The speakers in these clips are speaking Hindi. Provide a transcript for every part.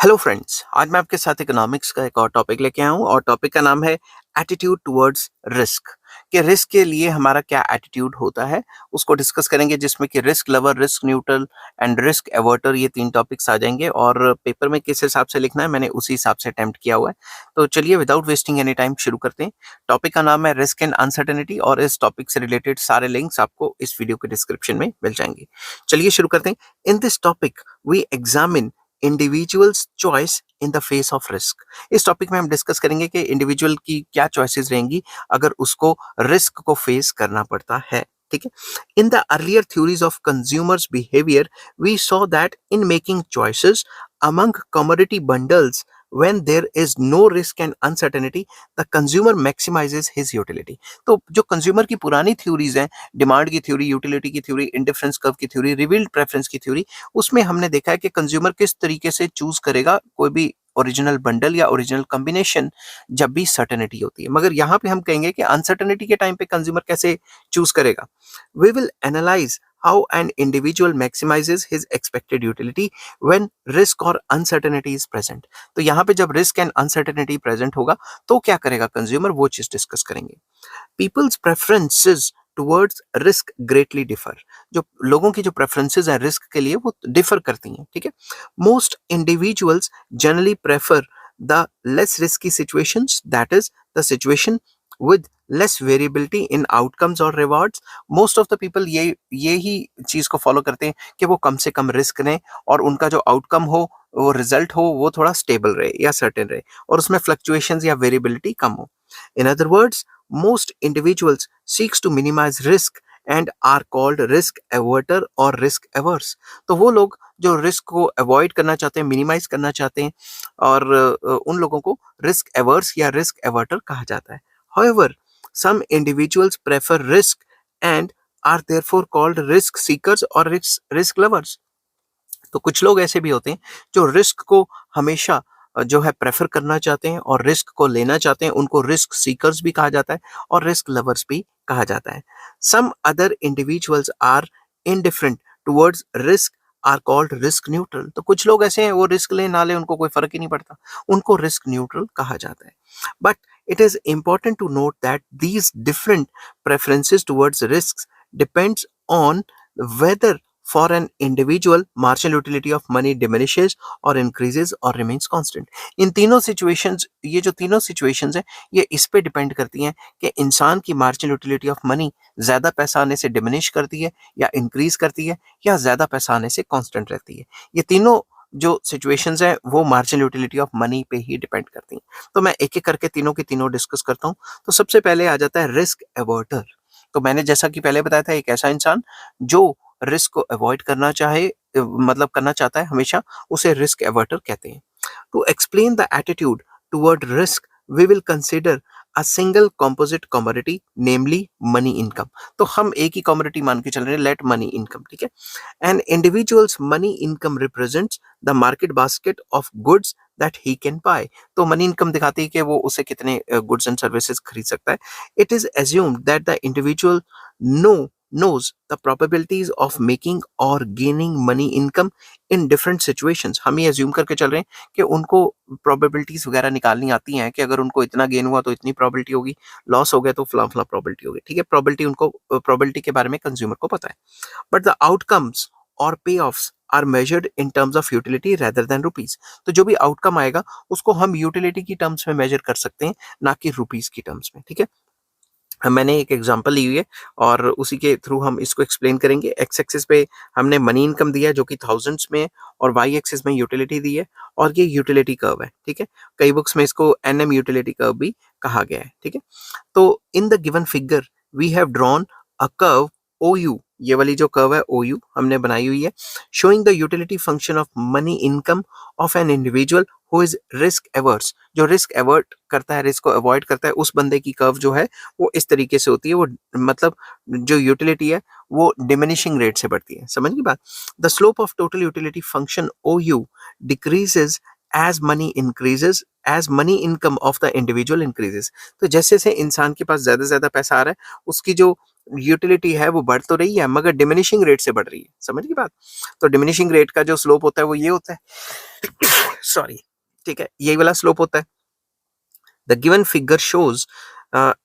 हेलो फ्रेंड्स, आज मैं आपके साथ इकोनॉमिक्स का एक और टॉपिक लेके आया हूँ और टॉपिक का नाम है एटीट्यूड टुवर्ड्स रिस्क। कि रिस्क के लिए हमारा क्या एटीट्यूड होता है, उसको डिस्कस करेंगे, जिसमें कि risk lover, risk neutral and risk averter, ये तीन टॉपिक्स आ जाएंगे। और पेपर में किस हिसाब से लिखना है मैंने उसी हिसाब से अटेम्प्ट किया हुआ है। तो चलिए विदाउट वेस्टिंग एनी टाइम शुरू करते हैं। टॉपिक का नाम है रिस्क एंड अनसर्टेनिटी और इस टॉपिक से रिलेटेड सारे लिंक्स आपको इस वीडियो के डिस्क्रिप्शन में मिल जाएंगे। चलिए शुरू करते हैं। In this topic we examine individuals choice in the face of risk. इस टॉपिक में हम डिस्कस करेंगे कि इंडिविजुअल की क्या चॉइसेस रहेंगी अगर उसको रिस्क को फेस करना पड़ता है। ठीक है। In the earlier theories of consumers behaviour we saw that in making choices among commodity bundles when there is no risk and uncertainty the consumer maximizes his utility। तो जो कंज्यूमर की पुरानी थ्योरीज हैं, डिमांड की थ्योरी, यूटिलिटी की थ्योरी, इंडिफरेंस कर्व की थ्योरी, रिवील्ड प्रेफरेंस की थ्योरी, उसमें हमने देखा है कि कंज्यूमर किस तरीके से चूज करेगा कोई भी ओरिजिनल बंडल या ओरिजिनल कॉम्बिनेशन जब भी सर्टेनिटी होती है। मगर यहाँ पे हम कहेंगे कि अनसर्टेनिटी के टाइम पे कंज्यूमर कैसे चूज करेगा। We will analyse how an individual maximizes his expected utility when risk or uncertainty is present। तो यहाँ पे जब रिस्क एंड अनसर्टेनिटी प्रेजेंट होगा तो क्या करेगा कंज्यूमर, वो चीज डिस्कस करेंगे। Peoples preferences towards risk greatly differ. जो लोगों की जो प्रेफरेंसेस हैं रिस्क के लिए वो डिफर करती हैं। ठीक है। Most individuals generally prefer the less risky situations, that is the situation with less variability in outcomes और rewards। most of the people ये ही चीज को फॉलो करते हैं कि वो कम से कम रिस्क लें और उनका जो आउटकम हो, वो रिजल्ट हो, वो थोड़ा स्टेबल रहे या सर्टेन रहे और उसमें फ्लक्चुएशंस या वेरिएबिलिटी कम हो। in other words, most individuals seeks to minimize risk and are called risk averter और risk averse। तो वो लोग जो रिस्क को अवॉइड करना चाहते हैं, मिनिमाइज करना चाहते हैं, और उन लोगों को रिस्क एवर्स या रिस्क एवर्टर कहा जाता है। However, some individuals prefer risk and are therefore called risk seekers or risk lovers। तो कुछ लोग ऐसे भी होते हैं जो रिस्क को हमेशा जो है प्रेफर करना चाहते हैं और रिस्क को लेना चाहते हैं, उनको रिस्क सीकर्स भी कहा जाता है और रिस्क लवर्स भी कहा जाता है। Some other individuals are indifferent towards risk are called risk neutral. तो कुछ लोग ऐसे हैं वो रिस्क ले ना ले उनको कोई फर्क ही नहीं पड़ता, उनको रिस्क न्यूट्रल कहा जाता है। But it is important to note that these different preferences towards risks depends on whether for an individual marginal utility of money diminishes or increases or remains constant। इन तीनों situations, ये जो तीनों situations हैं, ये इस पे डिपेंड करती हैं कि इंसान की marginal utility of money ज्यादा पैसा आने से diminish करती है या increase करती है या ज्यादा पैसा आने से constant रहती है। ये तीनों जो सिचुएशंस हैं वो मार्जिनल यूटिलिटी ऑफ मनी पे ही डिपेंड करती हैं। तो मैं एक एक करके तीनों की तीनों डिस्कस करता हूँ। तो सबसे पहले आ जाता है रिस्क एवर्टर। तो मैंने जैसा कि पहले बताया था, एक ऐसा इंसान जो रिस्क को अवॉइड करना चाहे, मतलब करना चाहता है हमेशा, उसे रिस्क एवर्टर कहते हैं। To explain the attitude toward risk we will consider a single composite commodity namely money income. तो हम एक ही कमोडिटी मान के चल रहे हैं, लेट मनी इनकम। ठीक है। An individuals money income represents the market basket of goods that he can buy. तो मनी इनकम दिखाती है कि वो उसे कितने गुड्स एंड सर्विसेज खरीद सकता है। It is assumed that the individual know knows the probabilities of making or gaining money income in different situations। हम ये assume करके चल रहे हैं कि उनको probabilities वगैरह निकालनी आती हैं कि अगर उनको इतना गेन हुआ तो इतनी probability होगी, लॉस हो गया तो फला फला probability होगी। ठीक है। probability उनको probability के बारे में कंज्यूमर को पता है। but the outcomes और payoffs are measured in terms of utility rather than rupees। तो जो भी आउटकम आएगा उसको हम यूटिलिटी की टर्म्स में मेजर कर सकते हैं, ना कि रुपीस की टर्म्स में। ठीक है। मैंने एक एग्जांपल ली हुई है और उसी के थ्रू हम इसको एक्सप्लेन करेंगे। एक्स एक्सिस पे हमने मनी इनकम दिया है जो कि थाउजेंड्स में है, और वाई एक्सिस में यूटिलिटी दी है, और ये यूटिलिटी कर्व है। ठीक है। कई बुक्स में इसको एनएम यूटिलिटी कर्व भी कहा गया है। ठीक है। तो in the given figure we have drawn a curve O U, ये वाली जो कर्व है ओ यू हमने बनाई हुई है, showing the utility function of money income of an individual who is risk averse. जो रिस्क एवर्ट करता है, रिस्क को अवॉइड करता है, उस बंदे की कर्व जो है वो इस तरीके से होती है। वो मतलब जो यूटिलिटी है वो डिमिनिशिंग रेट से बढ़ती है। समझ गई बात। The slope of total utility function O U decreases as money increases as money income of the individual increases. तो जैसे जैसे इंसान के पास ज्यादा पैसा आ रहा है, उसकी जो यूटिलिटी है वो बढ़ तो रही है मगर डिमिनिशिंग रेट से बढ़ रही है, समझ गई बात। तो डिमिनिशिंग रेट का जो स्लोप होता है वो ये होता है सॉरी, ठीक है, यही वाला स्लोप होता है। The given figure shows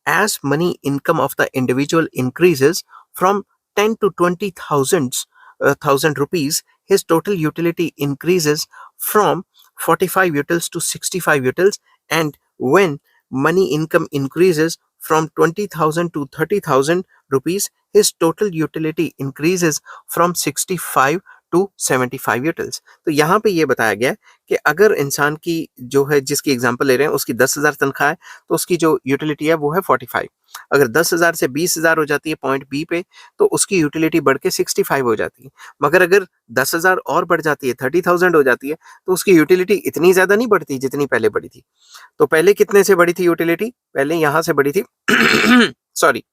as money income of the individual increases from 10 to 20,000 rupees, his total utility increases from 45 utils to 65 utils, and when money income increases from 20,000 to 30,000 rupees, his total utility increases from 65 to 75 utils. तो यहाँ पे ये बताया गया कि अगर इंसान की जो है जिसकी एग्जांपल ले रहे हैं उसकी 10,000 तनख्वाह है तो उसकी जो यूटिलिटी है वो है 45। अगर 10,000 से 20,000 हो जाती है पॉइंट बी पे तो उसकी यूटिलिटी बढ़ के 65 हो जाती है। मगर अगर 10,000 और बढ़ जाती है 30,000 हो जाती है तो उसकी यूटिलिटी इतनी ज्यादा नहीं बढ़ती जितनी पहले बढ़ी थी। तो पहले कितने से बढ़ी थी यूटिलिटी? पहले यहाँ से बढ़ी थी सॉरी,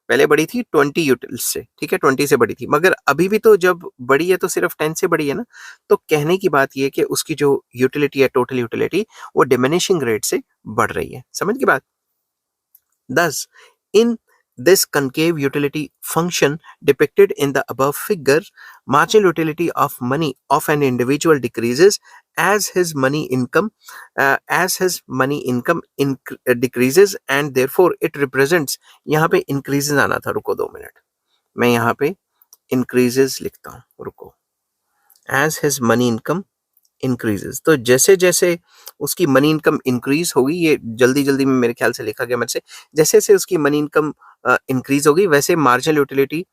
पहले बढ़ी थी 20 यूटिल्स से, ठीक है, 20 से बढ़ी थी, मगर अभी भी तो जब बढ़ी है तो सिर्फ 10 से बढ़ी है ना। तो कहने की बात ये कि उसकी जो यूटिलिटी है, टोटल यूटिलिटी, वो डिमिनिशिंग रेट से बढ़ रही है, समझ की बात। Thus, in this concave utility function depicted in the above figure, marginal utility of money of an individual decreases as his money income decreases, and therefore it represents, यहाँ पे increases आना था, रुको 2 मिनट, मैं यहाँ पे increases लिखता हूँ, रुको, as his money income increases. तो जैसे जैसे उसकी मनी इनकम इंक्रीज होगी, ये जल्दी जल्दी में मेरे ख्याल से लिखा गया मुझसे, जैसे जैसे उसकी मनी इनकम इंक्रीज होगी वैसे मार्जिनल यूटिलिटी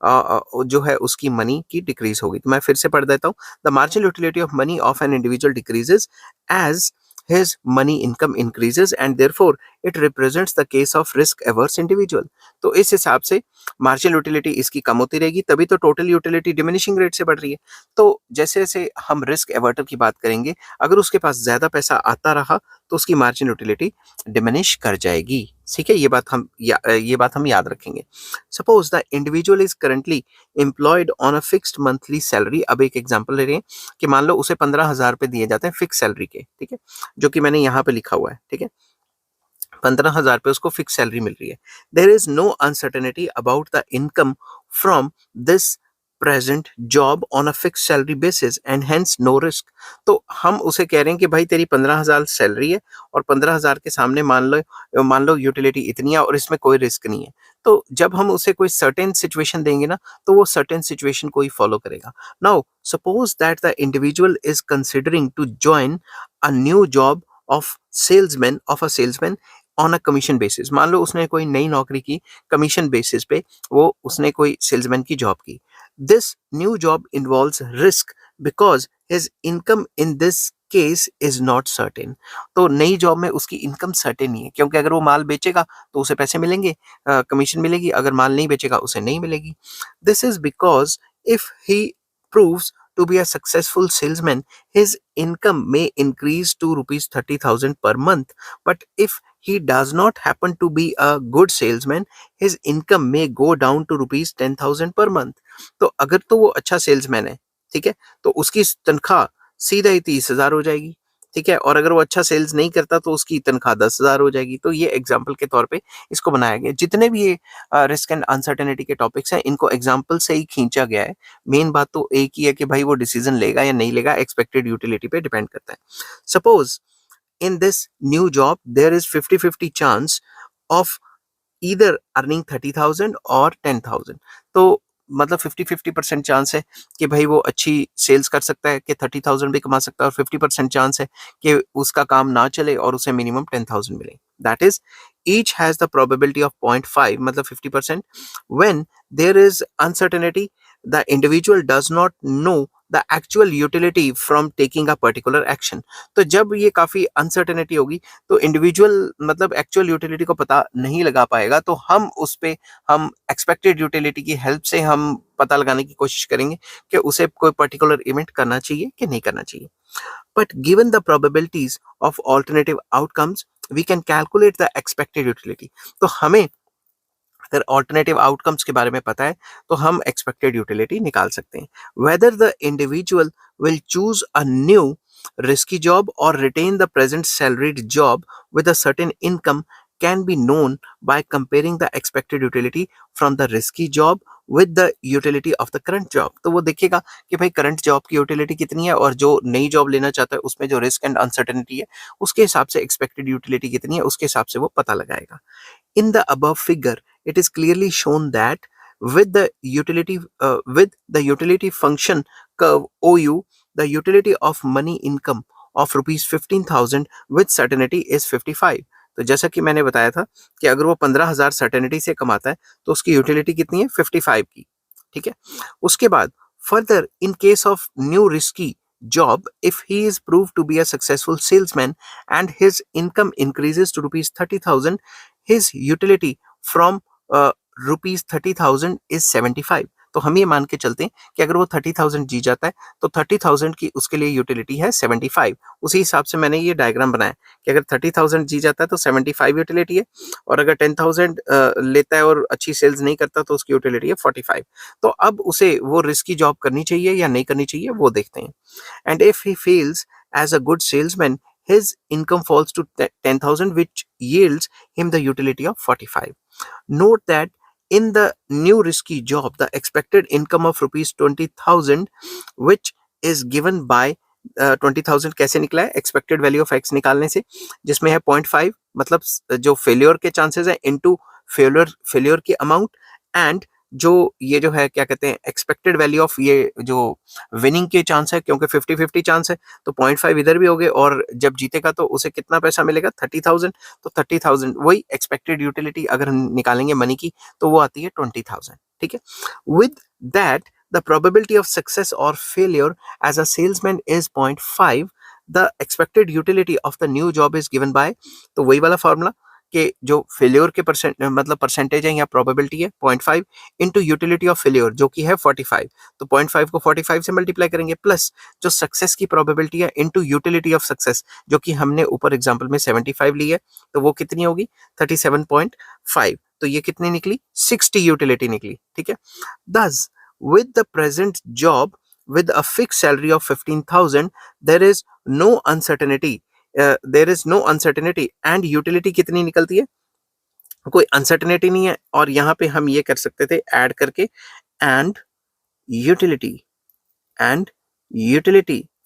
जो है उसकी मनी की डिक्रीज होगी। तो मैं फिर से पढ़ देता हूँ। The marginal utility of money of an individual decreases as his money income increases and therefore it represents the case of risk averse individual। तो इस हिसाब से मार्जिनल यूटिलिटी इसकी कम होती रहेगी, तभी तो टोटल यूटिलिटी डिमिनिशिंग रेट से बढ़ रही है। तो जैसे जैसे हम रिस्क एवर्टर की बात करेंगे, अगर उसके पास ज्यादा पैसा आता रहा तो उसकी मार्जिनल यूटिलिटी डिमिनिश कर जाएगी, ठीक है, ये बात हम याद रखेंगे। Suppose the individual is currently employed on a fixed monthly salary. अब एक एग्जांपल ले रहे हैं कि मान लो उसे 15,000 रुपए दिए जाते हैं फिक्स सैलरी के, ठीक है, जो कि मैंने यहाँ पे लिखा हुआ है, ठीक है, 15,000 रुपए उसको फिक्स सैलरी मिल रही है। There is no uncertainty about the income from this present job on a fix salary basis and hence no risk. तो हम उसे कह रहे हैं कि भाई तेरी 15,000 सैलरी है और 15,000 के सामने मान लो यूटिलिटी इतनी है और इसमें कोई रिस्क नहीं है। तो जब हम उसे कोई सर्टेन सिचुएशन देंगे ना तो वो सर्टेन सिचुएशन को ही फॉलो करेगा। Now suppose that the individual is considering to join a new job of a salesman on a commission basis. मान लो उसने कोई नई नौकरी की, कमीशन बेसिस पे वो उसने कोई सेल्समैन की जॉब की। This new job involves risk because his income in this case is not certain. तो नई जॉब में उसकी इनकम सर्टेन नहीं है, क्योंकि अगर वो माल बेचेगा तो उसे पैसे मिलेंगे, कमीशन मिलेगी, अगर माल नहीं बेचेगा उसे नहीं मिलेगी। This is because if he proves to be a successful salesman, his income may increase to rupees 30,000 per month. But if he does not happen to be a good salesman, his income may go down to rupees 10,000 per month। तो अगर तो वो अच्छा सेल्समैन है, ठीक है, तो उसकी तनख्वाह सीधा ही 30,000 हो जाएगी, ठीक है, और अगर वो अच्छा सेल्स नहीं करता तो उसकी तनख्वाह 10,000 हो जाएगी। तो ये एग्जाम्पल के तौर पे इसको बनाया गया। जितने भी ये रिस्क एंड अनसर्टेनिटी के टॉपिक्स हैं इनको एग्जाम्पल से ही खींचा गया है। मेन बात तो एक ही है कि भाई वो डिसीजन लेगा या नहीं लेगा, एक्सपेक्टेड यूटिलिटी पे डिपेंड करता है। Suppose in this new job there is 50-50 chance of either earning 30,000 और 10,000। तो मतलब 50-50% चांस है कि भाई वो अच्छी सेल्स कर सकता है कि 30,000 भी कमा सकता है, और 50% चांस है कि उसका काम ना चले और उसे मिनिमम 10,000 मिले। That is each has the probability of 0.5 मतलब 50%। when there is uncertainty the individual does not know the actual utility from taking a particular action। तो जब ये काफी अनसर्टेनिटी होगी तो इंडिविजुअल मतलब एक्चुअल यूटिलिटी को पता नहीं लगा पाएगा, तो हम एक्सपेक्टेड यूटिलिटी की हेल्प से हम पता लगाने की कोशिश करेंगे कि उसे कोई पर्टिकुलर इवेंट करना चाहिए कि नहीं करना चाहिए। But given the probabilities of alternative outcomes we can calculate the expected utility. तो हमें अगर ऑल्टरनेटिव आउटकम्स के बारे में पता है तो हम एक्सपेक्टेड यूटिलिटी निकाल सकते हैं। Whether the individual will choose a new risky job or retain the present salaried job with a certain income can be known by comparing the expected utility from the risky job with the utility of the current job. तो वो देखेगा कि भाई करंट जॉब की यूटिलिटी कितनी है और जो नई जॉब लेना चाहता है उसमें जो रिस्क एंड अनसर्टेनिटी है उसके हिसाब से एक्सपेक्टेड यूटिलिटी कितनी है उसके हिसाब से वो पता लगाएगा. In the above figure, it is clearly shown that with the utility function curve OU, the utility of money income of rupees 15,000 with certainty is 55. तो जैसा कि मैंने बताया था कि अगर वो 15,000 सर्टेनिटी से कमाता है तो उसकी यूटिलिटी कितनी है 55 की. ठीक है. उसके बाद further in case of new risky job, if he is proved to be a successful salesman and his income increases to rupees 30,000, his utility from rupees 30,000 is 75. तो हम ये मान के चलते हैं कि अगर वो 30,000 जी जाता है तो 30,000 की उसके लिए यूटिलिटी है 75. उसी हिसाब से मैंने ये डायग्राम बनाया कि अगर 30,000 जी जाता है तो 75 यूटिलिटी है और अगर 10,000 लेता है और अच्छी सेल्स नहीं करता तो उसकी यूटिलिटी है 45. तो अब उसे वो रिस्की जॉब करनी चाहिए या नहीं करनी चाहिए वो देखते हैं. And if he fails as a good salesman, his income falls to 10,000, which yields him the utility of 45. Note that in the new risky job, the expected income of rupees 20,000, which is given by 20,000 कैसे निकला है एक्सपेक्टेड वैल्यू ऑफ एक्स निकालने से जिसमें है 0.5 मतलब जो फेल्योर के चांसेस है इनटू फेल्योर की अमाउंट एंड जो ये जो है क्या कहते हैं एक्सपेक्टेड वैल्यू ऑफ ये जो विनिंग के चांस है क्योंकि 50-50 चांस है तो 0.5 इधर भी हो गए और जब जीतेगा तो उसे कितना पैसा मिलेगा 30,000. तो 30,000 वही एक्सपेक्टेड यूटिलिटी अगर हम निकालेंगे मनी की तो वो आती है 20,000. ठीक है. With that the probability of success or failure as a salesman is 0.5. The expected utility of the new job is given by तो वही वाला फॉर्मूला कि जो फेल्योर के मतलब परसेंटेज है या प्रोबेबिलिटी है 0.5 इंटू यूटिलिटी ऑफ फेल्योर जो कि है 45. तो 0.5 को 45 से मल्टीप्लाई करेंगे प्लस जो सक्सेस की प्रोबेबिलिटी है इंटू यूटिलिटी ऑफ सक्सेस जो कि हमने ऊपर एग्जांपल में 75 ली है तो वो कितनी होगी 37.5. तो ये कितनी निकली 60 यूटिलिटी निकली. ठीक है. Thus, with the present job with a fixed salary of 15,000, there is no uncertainty. There is no uncertainty and utility कितनी निकलती है कोई अनसर्टेनिटी नहीं है और यहाँ पे हम ये कर सकते थे ऐड करके and utility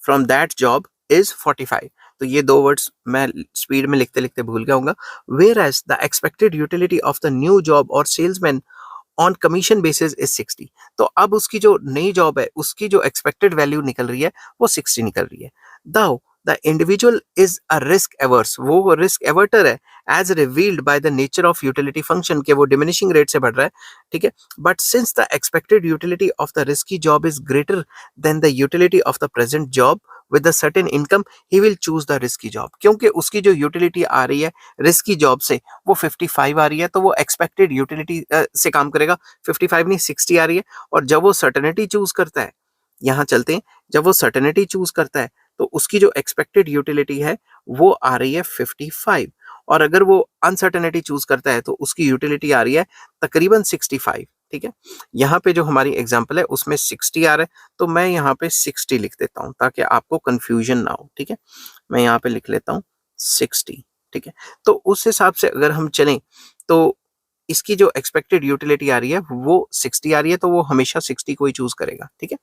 from that job is 45. तो ये दो वर्ड्स मैं स्पीड में लिखते लिखते भूल गया हूँ. Whereas the expected utility of the new job or salesman on commission basis is 60. तो अब उसकी जो नई जॉब है उसकी जो एक्सपेक्टेड वैल्यू निकल रही है वो 60 निकल रही है. Though the individual is a risk averse वो रिस्क एवर्टर है as revealed by the nature of utility function के वो डिमिनिशिंग रेट से बढ़ रहा है. ठीक है. But since the expected utility of the risky job is greater than the utility of the present job with a certain income he will choose the risky job. क्योंकि उसकी जो यूटिलिटी आ रही है रिस्की जॉब से वो 55 आ रही है तो वो एक्सपेक्टेड यूटिलिटी से काम करेगा. 55 नहीं 60 आ रही है और जब वो सर्टेनिटी चूज करता है यहाँ चलते हैं जब वो सर्टेनिटी चूज करता है तो उसकी जो एक्सपेक्टेड यूटिलिटी है वो आ रही है 55 और अगर वो अनसर्टेनिटी चूज करता है तो उसकी यूटिलिटी आ रही है तकरीबन 65. ठीक है. यहाँ पे जो हमारी एग्जांपल है उसमें 60 आ रहा है तो मैं यहाँ पे 60 लिख देता हूँ ताकि आपको कंफ्यूजन ना हो. ठीक है. मैं यहाँ पे लिख लेता हूँ 60. ठीक है. तो उस हिसाब से अगर हम चलें तो इसकी जो एक्सपेक्टेड यूटिलिटी आ रही है वो 60 आ रही है तो वो हमेशा 60 को ही चूज करेगा. ठीक है.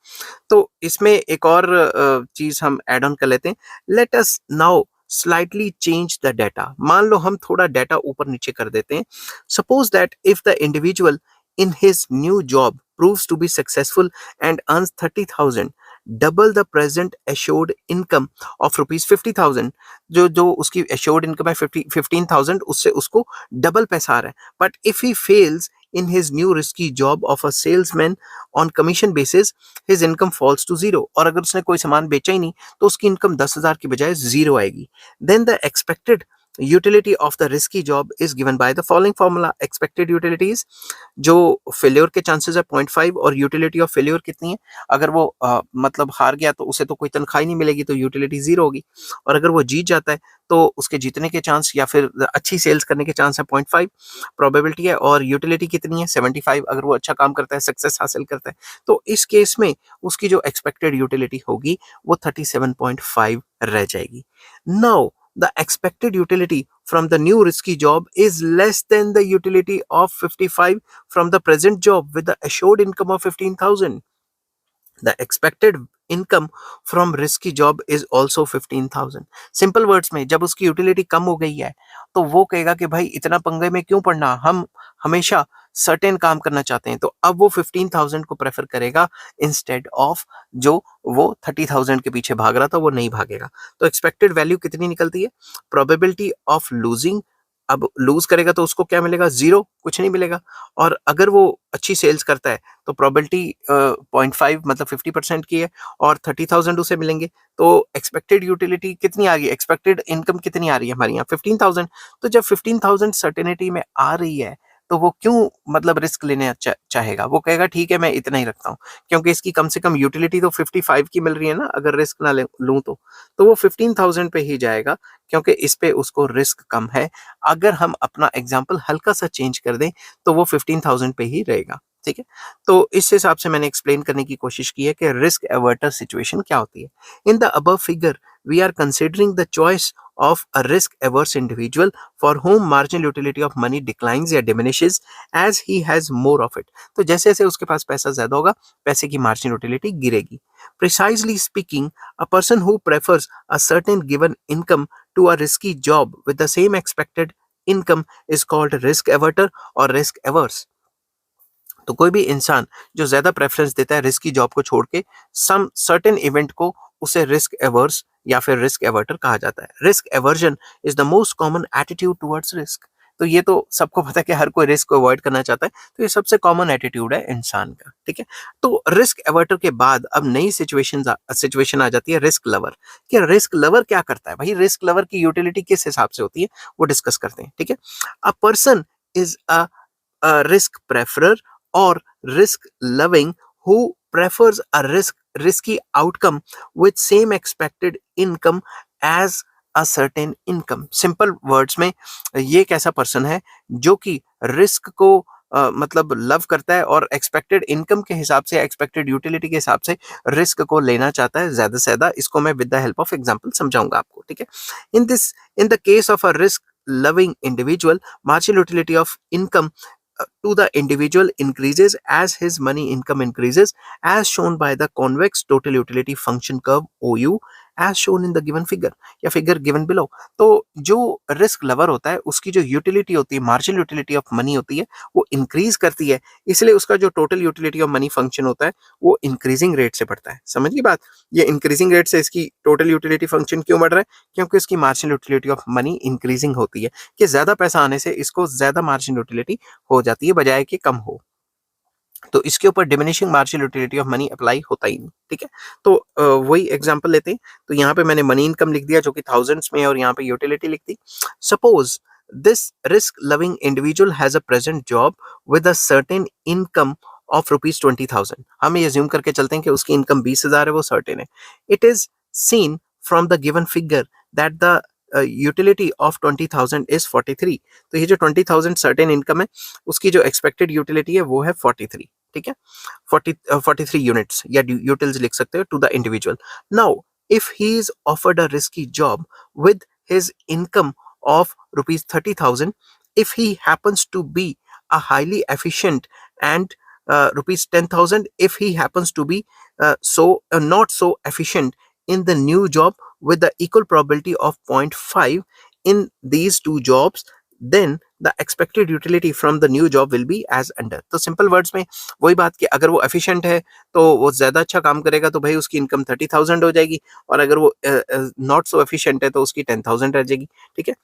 तो इसमें एक और चीज हम एड ऑन कर लेते हैं. Let us now slightly change the data. मान लो हम थोड़ा डाटा ऊपर नीचे कर देते हैं. Suppose that if the individual in his new job proves to be successful and earns 30,000, double the present assured income of rupees 50,000. जो उसकी assured income है 15,000 उससे उसको डबल पैसा आ रहा है. But if he fails in his new risky job of a salesman on commission basis, his income falls to zero. और अगर उसने कोई सामान बेचा ही नहीं तो उसकी इनकम 10,000 की बजाय जीरो आएगी. Then the expected utility of the risky job is given by the following formula. Expected utilities जो फेल्योर के चांसेस है 0.5 और यूटिलिटी ऑफ फेल्योर कितनी है अगर वो मतलब हार गया तो उसे तो कोई तनख्वाह नहीं मिलेगी तो यूटिलिटी जीरो होगी और अगर वो जीत जाता है तो उसके जीतने के चांस या फिर अच्छी सेल्स करने के चांस है 0.5 प्रोबेबिलिटी है और यूटिलिटी कितनी है 75 अगर वो अच्छा काम करता है सक्सेस हासिल करता है तो इस केस में उसकी जो एक्सपेक्टेड यूटिलिटी होगी वो 37.5 रह जाएगी. Now the expected utility from the new risky job is less than the utility of 55 from the present job with the assured income of 15,000. The expected income from risky job is also 15,000. Simple words में जब उसकी यूटिलिटी कम हो गई है तो वो कहेगा कि भाई इतना पंगे में क्यों पड़ना, हम हमेशा सर्टेन काम करना चाहते हैं, तो अब वो 15,000 को प्रेफर करेगा इंस्टेड ऑफ जो वो 30,000 के पीछे भाग रहा था वो नहीं भागेगा. तो एक्सपेक्टेड वैल्यू कितनी निकलती है? प्रोबेबिलिटी ऑफ लूजिंग, अब लूज करेगा तो उसको क्या मिलेगा? जीरो, कुछ नहीं मिलेगा. और अगर वो अच्छी सेल्स करता है तो प्रोबेबिलिटी 0.5 मतलब 50% की है और 30,000 उसे मिलेंगे. तो एक्सपेक्टेड यूटिलिटी कितनी आ रही है, एक्सपेक्टेड इनकम कितनी आ रही है हमारी यहाँ? 15,000. तो जब 15,000 सर्टेनिटी में आ रही है तो वो क्यों मतलब रिस्क लेने चाहेगा? वो कहेगा ठीक है मैं इतना ही रखता हूँ, क्योंकि इसकी कम से कम यूटिलिटी तो 55 की मिल रही है ना, अगर रिस्क ना लूँ तो वो 15,000 पे ही जाएगा, क्योंकि इस पे उसको रिस्क कम है. अगर हम अपना एग्जाम्पल हल्का सा चेंज कर दें तो वो 15,000 पे ही रहेगा. ठीक है, तो इस हिसाब से मैंने एक्सप्लेन करने की कोशिश की है कि रिस्क एवर्टर सिचुएशन क्या होती है. In the above figure we are considering the choice of a risk averse individual for whom marginal utility of money declines या diminishes as he has more of it. तो जैसे जैसे उसके पास पैसा ज्यादा होगा पैसे की marginal utility गिरेगी. Precisely speaking, a person who prefers a certain given income to a risky job with the same expected income is called risk averter or risk averse. तो कोई भी इंसान जो ज्यादा प्रेफरेंस देता है रिस्की जॉब को छोड़ के सम सर्टेन इवेंट को, उसे रिस्क एवर्स या फिर रिस्क एवर्टर कहा जाता है. Risk aversion is the most common attitude towards risk. तो ये तो सबको पता है कि हर कोई रिस्क को अवॉइड करना चाहता है, तो ये सबसे कॉमन एटीट्यूड है इंसान का. ठीक है, तो रिस्क एवर्टर के बाद अब नई सिचुएशन आ जाती है रिस्क लवर. कि रिस्क लवर क्या करता है भाई, रिस्क लवर की यूटिलिटी किस हिसाब से होती है वो डिस्कस करते हैं. ठीक है, a person is a risk preferer or risk loving who prefers a risky outcome with same expected income as a certain income. Simple words में ये एक ऐसा पर्सन है जो कि रिस्क को मतलब लव करता है और एक्सपेक्टेड इनकम के हिसाब से, एक्सपेक्टेड यूटिलिटी के हिसाब से रिस्क को लेना चाहता है ज्यादा से ज्यादा. इसको मैं with the help of example समझाऊंगा आपको. ठीक है, in the case of a risk loving individual, marginal utility of income to the individual increases as his money income increases, as shown by the convex total utility function curve OU as shown in the given figure या figure given below. तो जो रिस्क लवर होता है उसकी जो यूटिलिटी होती है, मार्जिनल यूटिलिटी ऑफ मनी होती है, वो इंक्रीज करती है, इसलिए उसका जो total utility of money function होता है वो इंक्रीजिंग रेट से बढ़ता है. समझ गई बात? ये इंक्रीजिंग रेट से इसकी टोटल यूटिलिटी फंक्शन क्यों बढ़ रहा है? क्योंकि इसकी marginal utility of money increasing होती है, कि ज्यादा पैसा आने से इसको ज्यादा मार्जिनल यूटिलिटी हो जाती है बजाय कि कम हो. तो इसके ऊपर diminishing marginal utility of money apply होता ही नहीं. ठीक है, तो वही एग्जांपल लेते हैं. तो यहाँ पे मैंने मनी इनकम लिख दिया जो कि थाउजेंड्स में, और यहाँ पे यूटिलिटी लिख दी. Suppose this risk loving individual has a present job with a certain income of ₹20,000. हम ये अज्यूम करके चलते हैं कि उसकी इनकम 20,000 है, वो सर्टेन है. It is seen from the given figure that the utility of 20,000 is 43. तो ये जो 20,000 सर्टेन इनकम है उसकी जो एक्सपेक्टेड यूटिलिटी है वो है 43. ठीक है, 43 यूनिट्स या यूटिल्स लिख सकते हो to the individual. Now if he is offered a risky job with his income of ₹30,000, if he happens to be a highly efficient and ₹10,000, if he happens to be not so efficient in the new job with the equal probability of 0.5 in these two jobs, then the expected utility from the new job will be as under. तो सिंपल वर्ड्स में वही बात कि अगर वो एफिशिएंट है तो वो ज्यादा अच्छा काम करेगा तो भाई उसकी इनकम 30,000 हो जाएगी, और अगर वो नॉट सो एफिशिएंट है तो उसकी 10,000 रह जाएगी. ठीक है,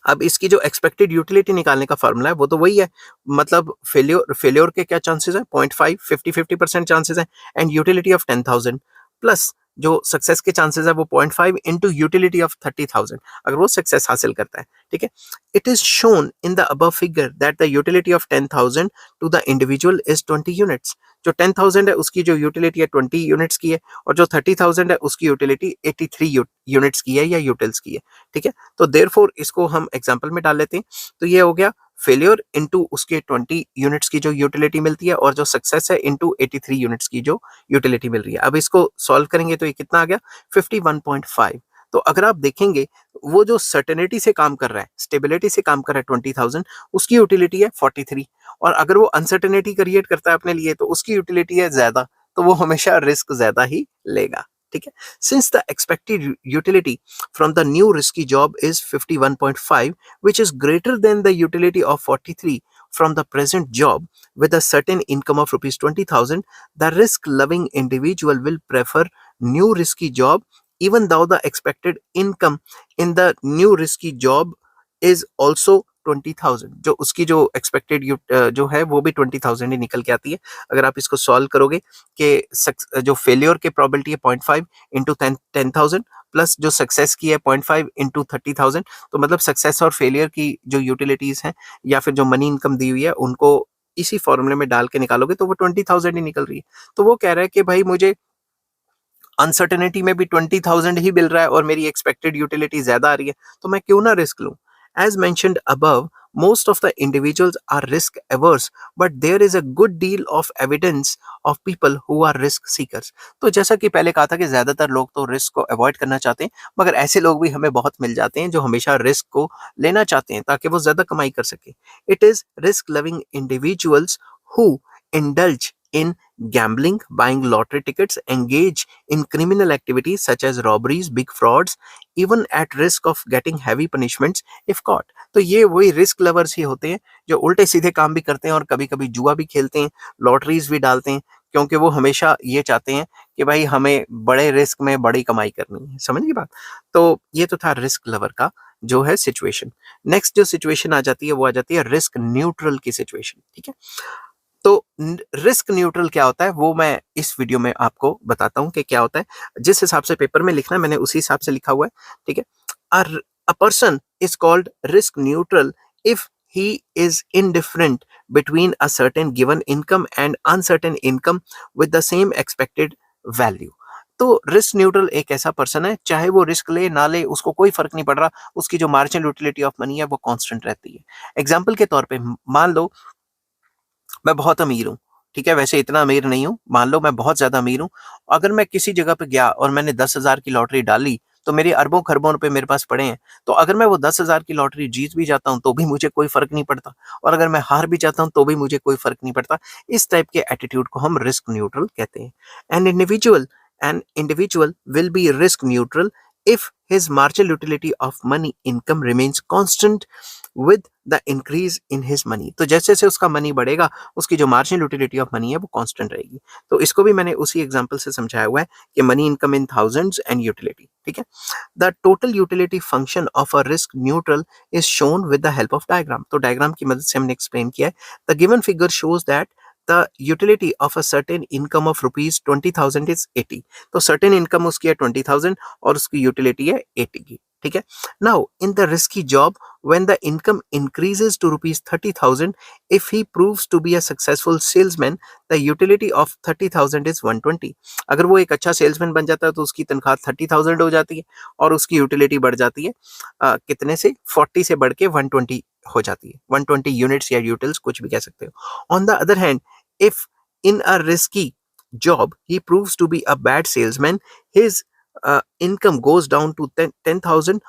अब इसकी जो एक्सपेक्टेड यूटिलिटी निकालने का फॉर्मूला है वो तो वही है, मतलब फेल्योर के क्या चांसेस है? 0.5, 50% चांसेस है, एंड यूटिलिटी ऑफ 10,000 प्लस जो सक्सेस के चांसेस है वो 0.5 इंटू यूटिलिटी ऑफ 30,000 अगर वो सक्सेस हासिल करता है. ठीक है, it is shown in the above figure that the utility of 10,000 to the individual is 20 units. जो 10,000 है उसकी जो यूटिलिटी है 20 यूनिट्स की है, और जो 30,000 है उसकी यूटिलिटी 83 यूनिट्स की है या यूटिल्स की है. ठीक है, तो देयरफॉर इसको हम एग्जांपल में डाल लेते हैं. तो ये हो गया फेलियर इनटू उसके 20 यूनिट्स की जो यूटिलिटी मिलती है, और जो सक्सेस है इनटू 83 यूनिट्स की जो यूटिलिटी मिल रही है. अब इसको सॉल्व करेंगे तो ये कितना आ गया? 51.5. तो अगर आप देखेंगे वो जो सर्टेनिटी से काम कर रहा है, स्टेबिलिटी से काम कर रहा है 20,000, उसकी यूटिलिटी है 43। और अगर वो अनसर्टेनिटी क्रिएट करता है अपने लिए तो उसकी यूटिलिटी है ज्यादा, तो वो हमेशा रिस्क ज्यादा ही लेगा। ठीक है। Since the expected utility from the new risky job is 51.5, which is greater than the utility of 43 from the present job with a certain income of rupees 20,000, the risk loving individual will prefer new risky job even though the expected income in the new risky job is also 20,000। जो उसकी जो एक्सपेक्टेड जो है वो भी 20,000 ही निकल के आती है। अगर आप इसको सॉल्व करोगे कि जो फेलियर की प्रोबेबिलिटी है 0.5 इंटू 10,000 प्लस जो सक्सेस की है 0.5 इंटू 30,000, तो मतलब सक्सेस और फेलियर की जो यूटिलिटीज हैं या फिर जो मनी इनकम दी हुई है उनको इसी फॉर्मूले में डाल के निकालोगे तो वो 20,000 ही निकल रही है। तो वो कह रहा है कि भाई मुझे अनसर्टेनिटी में भी 20,000 ही मिल रहा है और मेरी एक्सपेक्टेड यूटिलिटी ज्यादा आ रही है, तो मैं क्यों ना रिस्क लूं। As mentioned above, most of the individuals are risk averse, but there is a good deal of evidence of people who are risk seekers। तो जैसा कि पहले कहा था कि ज्यादातर लोग तो रिस्क को अवॉइड करना चाहते हैं, मगर ऐसे लोग भी हमें बहुत मिल जाते हैं जो हमेशा रिस्क को लेना चाहते हैं ताकि वो ज्यादा कमाई कर सके। It is risk loving individuals who indulge in gambling, buying lottery tickets, engage in criminal activities such as robberies, big frauds, even at risk of getting heavy punishments if caught। तो ये वही रिस्क लवर्स ही होते हैं जो उल्टे सीधे काम भी करते हैं और कभी कभी जुआ भी खेलते हैं, लॉटरीज भी डालते हैं, क्योंकि वो हमेशा ये चाहते हैं कि भाई हमें बड़े रिस्क में बड़ी कमाई करनी है। समझ गई बात। तो ये तो था रिस्क लवर का जो है सिचुएशन। नेक्स्ट जो सिचुएशन आ जाती है वो आ जाती है रिस्क न्यूट्रल की सिचुएशन। ठीक है। तो रिस्क न्यूट्रल क्या होता है वो मैं इस वीडियो में आपको बताता हूं कि क्या होता है। जिस हिसाब से पेपर में लिखना है मैंने उसी हिसाब से लिखा हुआ है। ठीक है। A person is called risk neutral if he is indifferent between a certain given income and uncertain income with the same expected value। तो रिस्क न्यूट्रल एक ऐसा पर्सन है, चाहे वो रिस्क ले ना ले उसको कोई फर्क नहीं पड़ रहा, उसकी जो मार्जिनल यूटिलिटी ऑफ मनी है वो कांस्टेंट रहती है। एग्जांपल के तौर पे मान लो मैं बहुत अमीर हूँ। ठीक है, वैसे इतना अमीर नहीं हूँ, मान लो मैं बहुत ज्यादा अमीर हूँ। अगर मैं किसी जगह पे गया और मैंने 10,000 की लॉटरी डाली तो मेरे अरबों खरबों रुपए मेरे पास पड़े हैं। तो अगर मैं वो 10,000 की लॉटरी जीत भी जाता हूँ तो भी मुझे कोई फर्क नहीं पड़ता, और अगर मैं हार भी जाता हूँ तो भी मुझे कोई फर्क नहीं पड़ता। इस टाइप के एटीट्यूड को हम रिस्क न्यूट्रल कहते हैं। An individual will be risk neutral if his marginal utility of money income remains constant with the increase in his money। तो जैसे जैसे उसका मनी बढ़ेगा उसकी जो मार्जिनल यूटिलिटी ऑफ मनी है वो कांस्टेंट रहेगी। तो इसको भी मैंने उसी एग्जांपल से समझाया हुआ है कि money income in thousands and utility. ठीक है। The total utility function of a risk neutral is shown with the help of diagram. तो डायग्राम की मदद से हमने एक्सप्लेन किया है। The given figure shows that the utility of a certain income of rupees 20,000 is 80। तो certain income उसकी है 20,000 और उसकी यूटिलिटी है 80 की। ठीक है। Now in the risky job when the income increases to rupees 30,000, if he proves to be a successful salesman, the utility of 30,000 is 120। अगर वो एक अच्छा सेल्समैन बन जाता है तो उसकी तनख्वाह 30,000 हो जाती है और उसकी यूटिलिटी बढ़ जाती है कितने से 40 से बढ़ के 120 हो जाती है। 120 यूनिट्स या यूटिल्स कुछ भी कह सकते हो। On the other hand, if in a risky job he proves to be a bad salesman, his income goes down to 10,000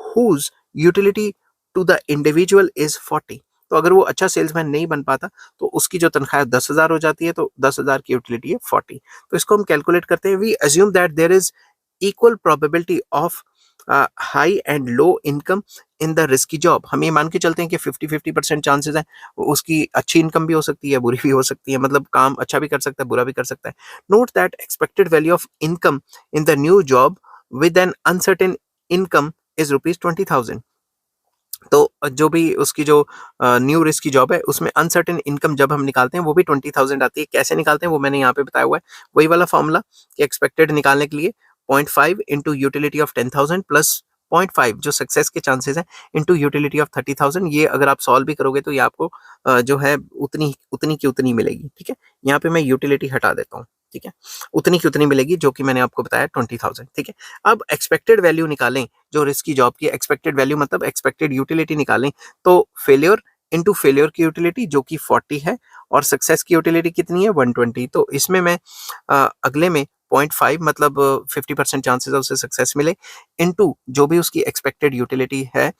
whose utility to the individual is 40। तो अगर वो अच्छा सेल्समैन नहीं बन पाता तो उसकी जो तनख्वाह 10,000 हो जाती है, तो 10,000 की यूटिलिटी है 40। तो इसको हम कैलकुलेट करते हैं। We assume that there is equal probability of high and low income in the risky job. हम ये मान के चलते हैं कि 50-50% चांसेस हैं उसकी अच्छी इनकम भी हो सकती है, बुरी भी हो सकती है, मतलब काम अच्छा भी कर सकता है, बुरा भी कर सकता है। Note that expected value of income in the new job with N uncertain income is rupees 20,000। तो जो भी उसकी जो न्यू रिस्क की जॉब है उसमें अनसर्टेन इनकम जब हम निकालते हैं वो भी 20,000 आती है। कैसे निकालते हैं वो मैंने यहाँ पे बताया हुआ है। वही वाला फॉर्मूला कि एक्सपेक्टेड निकालने के लिए 0.5 इंटू यूटिलिटी ऑफ 10,000 प्लस 0.5 जो सक्सेस के चांसेस हैं इंटू यूटिलिटी ऑफ 30,000। ये अगर आप सॉल्व भी करोगे तो ये आपको जो है उतनी उतनी की उतनी मिलेगी। ठीक है। यहाँ पे मैं यूटिलिटी हटा देता हूँ। ठीक है। उतनी की उतनी मिलेगी जो कि मैंने आपको बताया 20,000। ठीक है। अब एक्सपेक्टेड वैल्यू निकालें जो रिस्क की जॉब की एक्सपेक्टेड वैल्यू मतलब एक्सपेक्टेड यूटिलिटी निकालें, तो फेलियर इनटू फेलियर की यूटिलिटी जो कि 40 है और सक्सेस की यूटिलिटी कितनी है 120। तो इसमें मैं अगले में 0.5 मतलब 50% चांसेस है उसे सक्सेस मिले, इनटू जो भी उसकी एक्सपेक्टेड यूटिलिटी है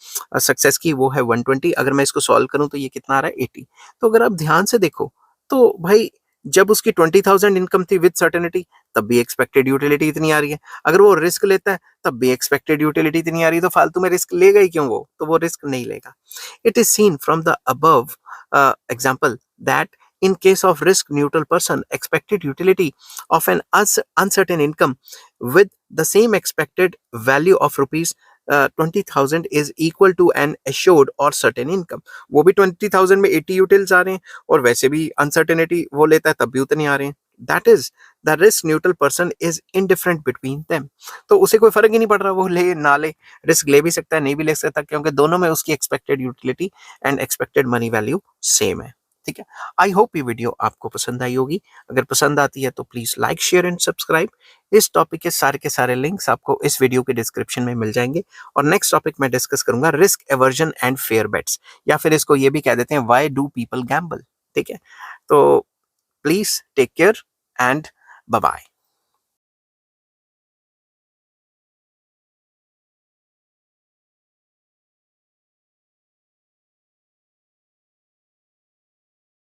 सक्सेस की वो है 120। अगर मैं इसको सॉल्व करूं तो ये कितना आ रहा है 80। तो अगर आप ध्यान से देखो तो भाई जब उसकी 20,000 इनकम थी विद सर्टेनिटी तब भी एक्सपेक्टेड यूटिलिटी इतनी आ रही है, अगर वो रिस्क लेता है तब भी एक्सपेक्टेड यूटिलिटी इतनी आ रही है, तो फालतू में रिस्क लेगा ही क्यों? वो तो वो रिस्क नहीं लेगा। It is seen from the above example that in case of risk neutral person, expected utility of an uncertain income with the same expected value of rupees 20,000 is equal to an assured or certain income। वो भी 20,000 में 80 यूटिल्स आ रहे हैं और वैसे भी अनसर्टेनिटी वो लेता है तब भी उतने आ रहे हैं। That is the risk neutral person is indifferent between them. तो उसे कोई फर्क ही नहीं पड़ रहा वो ले ना ले, रिस्क ले भी सकता है नहीं भी ले सकता, क्योंकि दोनों में उसकी expected utility and expected money value same है। ठीक है, आई होप ये वीडियो आपको पसंद आई होगी। अगर पसंद आती है तो please like share and subscribe. इस टॉपिक के सारे लिंक्स आपको इस वीडियो के डिस्क्रिप्शन में मिल जाएंगे। और नेक्स्ट टॉपिक मैं डिस्कस करूंगा risk aversion and fair bets, या फिर इसको ये भी कह देते हैं व्हाई डू पीपल गैम्बल। ठीक है, तो please take care and bye bye.